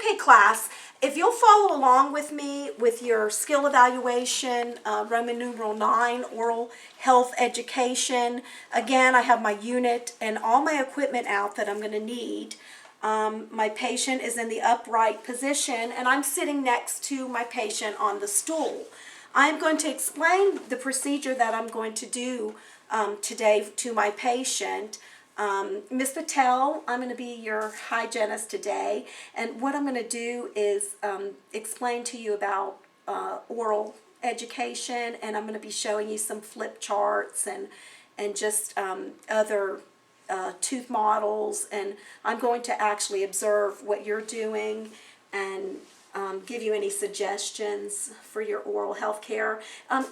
Okay, class, if you'll follow along with me with your skill evaluation, Roman numeral 9, oral health education. Again, I have my unit and all my equipment out that I'm going to need. My patient is in the upright position, and I'm sitting next to my patient on the stool. I'm going to explain the procedure that I'm going to do today to my patient. Ms. Patel, I'm going to be your hygienist today, and what I'm going to do is explain to you about oral education, and I'm going to be showing you some flip charts and just other tooth models, and I'm going to actually observe what you're doing and give you any suggestions for your oral health care.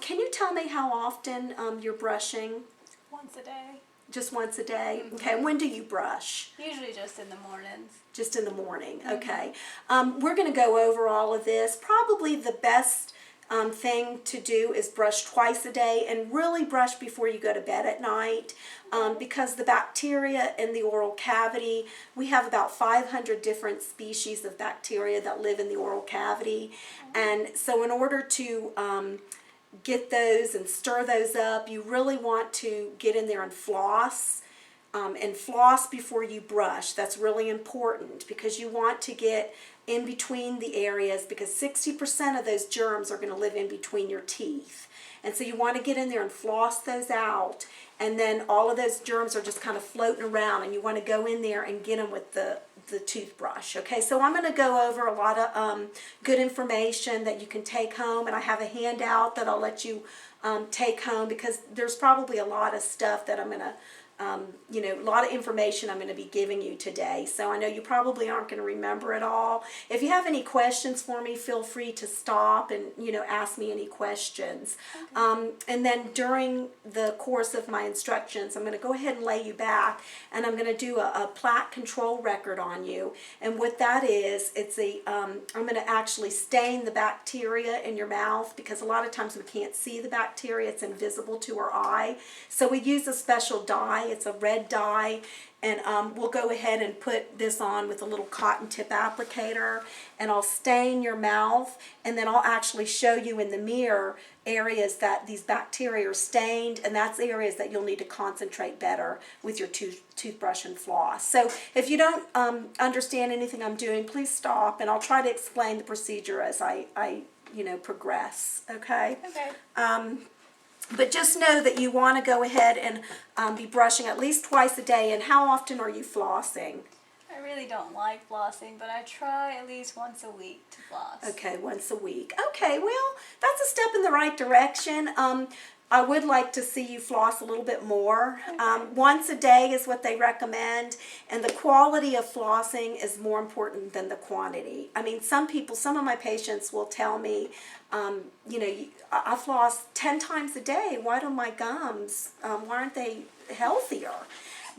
Can you tell me how often you're brushing? Once a day. Just once a day? Mm-hmm. Okay, when do you brush? Usually just in the mornings. Just in the morning, Mm-hmm. okay. We're going to go over all of this. Probably the best thing to do is brush twice a day, and really brush before you go to bed at night, because the bacteria in the oral cavity, we have about 500 different species of bacteria that live in the oral cavity, and so in order to get those and stir those up, you really want to get in there and floss before you brush. That's really important because you want to get in between the areas, because 60% of those germs are going to live in between your teeth. And so you want to get in there and floss those out, and then all of those germs are just kind of floating around, and you want to go in there and get them with the toothbrush. Okay, so I'm going to go over a lot of good information that you can take home, and I have a handout that I'll let you take home, because there's probably a lot of stuff that I'm going to a lot of information I'm going to be giving you today. So I know you probably aren't going to remember it all. If you have any questions for me, feel free to stop and, ask me any questions. Okay. And then during the course of my instructions, I'm going to go ahead and lay you back, and I'm going to do a plaque control record on you. And what that is, it's I'm going to actually stain the bacteria in your mouth, because a lot of times we can't see the bacteria. It's invisible to our eye. So we use a special dye. It's a red dye, and we'll go ahead and put this on with a little cotton tip applicator, and I'll stain your mouth, and then I'll actually show you in the mirror areas that these bacteria are stained, and that's areas that you'll need to concentrate better with your toothbrush and floss. So if you don't understand anything I'm doing, please stop, and I'll try to explain the procedure as I progress. Okay? Okay. But just know that you want to go ahead and be brushing at least twice a day. And how often are you flossing? I really don't like flossing, but I try at least once a week to floss. Okay, once a week. Okay, well, that's a step in the right direction. I would like to see you floss a little bit more. Okay. Once a day is what they recommend, and the quality of flossing is more important than the quantity. I mean, some of my patients will tell me, I floss 10 times a day. Why do my gums, why aren't they healthier?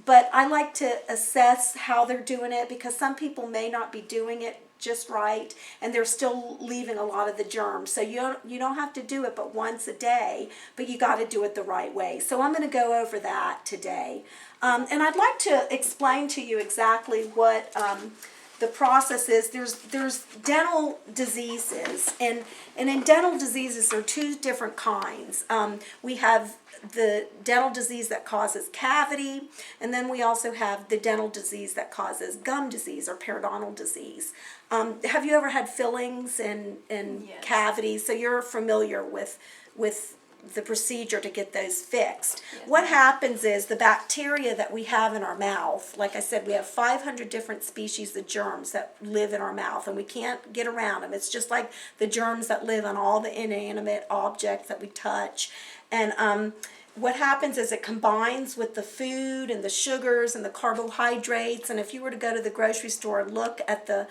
But I like to assess how they're doing it, because some people may not be doing it just right, and they're still leaving a lot of the germs. So you don't have to do it but once a day, but you got to do it the right way. So I'm going to go over that today. And I'd like to explain to you exactly what the process is. There's dental diseases, and in dental diseases there are two different kinds. We have the dental disease that causes cavity, and then we also have the dental disease that causes gum disease or periodontal disease. Have you ever had fillings and Yes. cavities? So you're familiar with the procedure to get those fixed. Yes. What happens is the bacteria that we have in our mouth, like I said, we have 500 different species of germs that live in our mouth, and we can't get around them. It's just like the germs that live on all the inanimate objects that we touch. And what happens is it combines with the food and the sugars and the carbohydrates, and if you were to go to the grocery store and look at the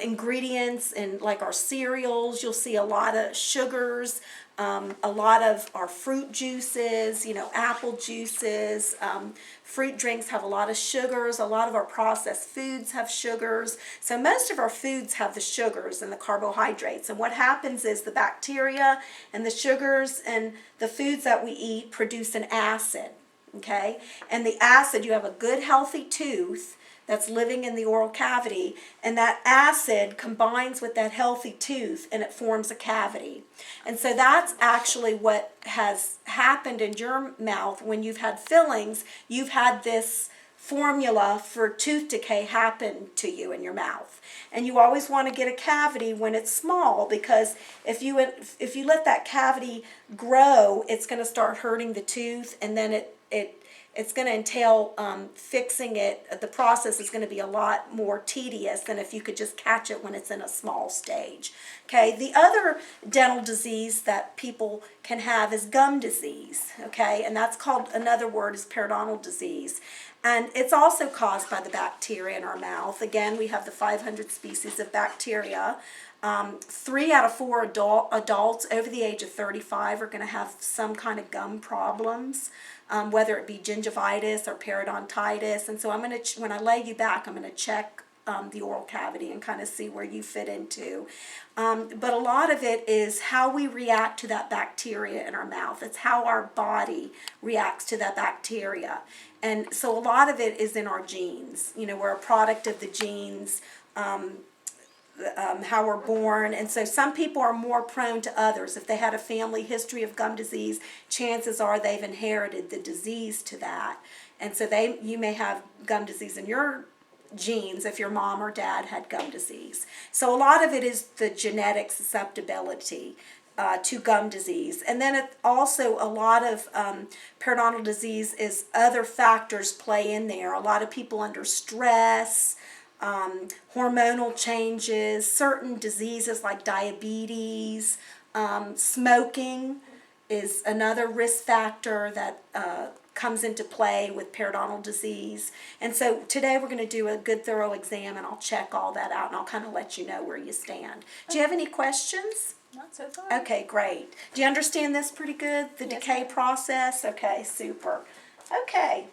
ingredients in like our cereals, you'll see a lot of sugars, a lot of our fruit juices, apple juices, fruit drinks have a lot of sugars, a lot of our processed foods have sugars. So most of our foods have the sugars and the carbohydrates, and what happens is the bacteria and the sugars and the foods that we eat produce an acid, okay? And the acid, you have a good healthy tooth, that's living in the oral cavity, and that acid combines with that healthy tooth and it forms a cavity. And so that's actually what has happened in your mouth when you've had fillings. You've had this formula for tooth decay happen to you in your mouth. And you always want to get a cavity when it's small, because if you let that cavity grow, it's going to start hurting the tooth, and then it's going to entail fixing it. The process is going to be a lot more tedious than if you could just catch it when it's in a small stage. Okay, the other dental disease that people can have is gum disease. Okay, and that's called, another word is periodontal disease. And it's also caused by the bacteria in our mouth. Again, we have the 500 species of bacteria. 3 out of 4 adults over the age of 35 are going to have some kind of gum problems, whether it be gingivitis or periodontitis. And so I'm going to, when I lay you back, I'm going to check the oral cavity and kind of see where you fit into. But a lot of it is how we react to that bacteria in our mouth. It's how our body reacts to that bacteria. And so a lot of it is in our genes. You know, we're a product of the genes, how we're born. And so some people are more prone to others. If they had a family history of gum disease, chances are they've inherited the disease to that. And so you may have gum disease in your genes if your mom or dad had gum disease. So a lot of it is the genetic susceptibility to gum disease. And then also a lot of periodontal disease is other factors play in there. A lot of people under stress, hormonal changes, certain diseases like diabetes, smoking is another risk factor that comes into play with periodontal disease. And so today we're going to do a good thorough exam, and I'll check all that out, and I'll kind of let you know where you stand. Do you have any questions? Not so far. Okay, great. Do you understand this pretty good, the decay process? Okay, super. Okay.